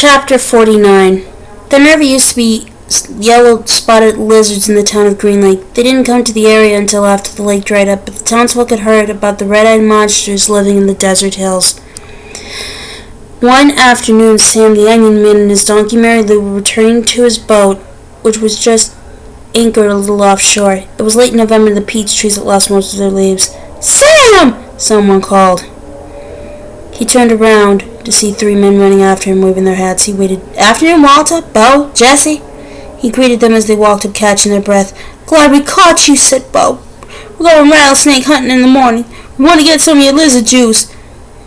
Chapter 49. There never used to be yellow spotted lizards in the town of Green Lake. They didn't come to the area until after the lake dried up, but the townsfolk had heard about the red-eyed monsters living in the desert hills. One afternoon, Sam the Onion Man and his donkey Mary Lou were returning to his boat, which was just anchored a little offshore. It was late November and the peach trees had lost most of their leaves. "Sam!" someone called. He turned around to see three men running after him, waving their hats. He waited. "Afternoon, Walter, Bo, Jesse." He greeted them as they walked up, catching their breath. "Glad we caught you," said Bo. "We're going rattlesnake hunting in the morning. We want to get some of your lizard juice,"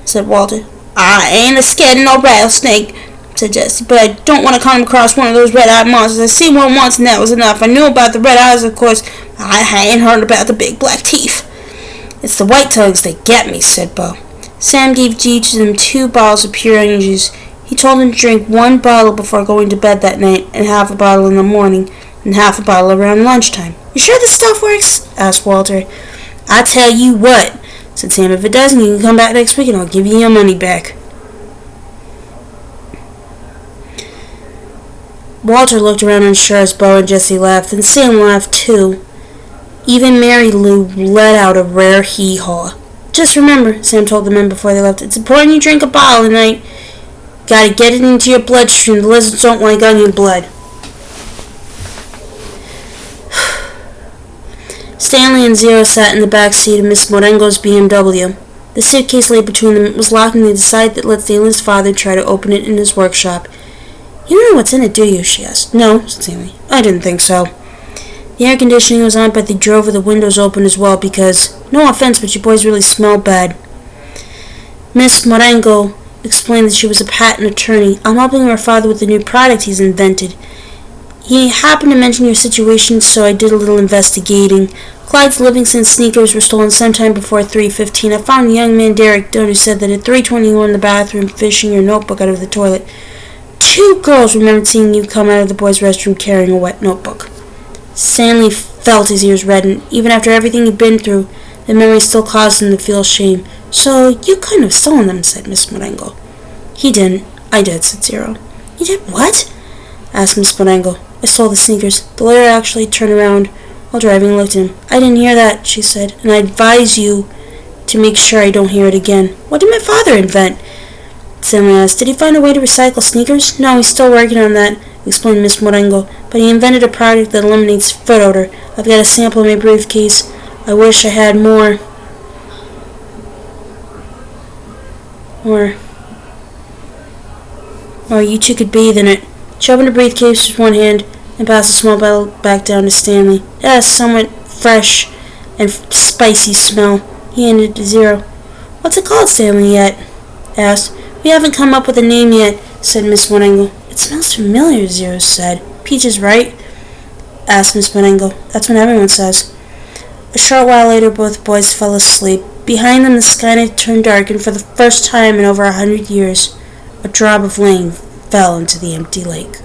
said Walter. "I ain't scared of no rattlesnake," said Jesse, "but I don't want to come across one of those red-eyed monsters. I seen one once and that was enough. I knew about the red eyes, of course. I hadn't heard about the big black teeth." "It's the white tongues that get me," said Bo. Sam gave each of them 2 bottles of pure onion juice. He told them to drink 1 bottle before going to bed that night, and half a bottle in the morning, and half a bottle around lunchtime. "You sure this stuff works?" asked Walter. "I tell you what," said Sam, "if it doesn't, you can come back next week and I'll give you your money back." Walter looked around unsure as Bo and Jesse laughed, and Sam laughed too. Even Mary Lou let out a rare hee-haw. "Just remember," Sam told the men before they left, "it's important you drink a bottle a night. Gotta get it into your bloodstream. The lizards don't like onion blood." Stanley and Zero sat in the back seat of Miss Morengo's BMW. The suitcase lay between them. It was locked, and they decided to let Stanley's father try to open it in his workshop. "You don't know what's in it, do you?" she asked. "No," said Stanley. "I didn't think so." The air conditioning was on, but they drove with the windows open as well because, no offense, but you boys really smell bad. Miss Morengo explained that she was a patent attorney. "I'm helping her father with the new product he's invented. He happened to mention your situation, so I did a little investigating. Clyde's Livingston sneakers were stolen sometime before 3:15. I found a young man, Derek Dunn, who said that at 3:20 you were in the bathroom fishing your notebook out of the toilet. 2 girls remembered seeing you come out of the boys' restroom carrying a wet notebook." Stanley felt his ears redden. Even after everything he'd been through, the memory still caused him to feel shame. "So you couldn't have stolen them," said Miss Morengo. "He didn't. I did," said Zero. "You did what?" asked Miss Morengo. "I stole the sneakers." The lawyer actually turned around while driving and looked at him. "I didn't hear that," she said, "and I advise you to make sure I don't hear it again." "What did my father invent?" Stanley asked. "Did he find a way to recycle sneakers?" "No, he's still working on that," explained Miss Morengo, "but he invented a product that eliminates foot odor. I've got a sample in my briefcase. I wish I had more. Or you two could bathe in it." She opened the briefcase with one hand and passed the small bottle back down to Stanley. "It has a somewhat fresh and spicy smell." He handed it to Zero. "What's it called?" Stanley yet asked. "We haven't come up with a name yet," said Miss Morengo. "It smells familiar," Zero said. "Peaches, right?" asked Miss Morengo. "That's what everyone says." A short while later, both boys fell asleep. Behind them, the sky turned dark, and for the first time in over 100 years, a drop of rain fell into the empty lake.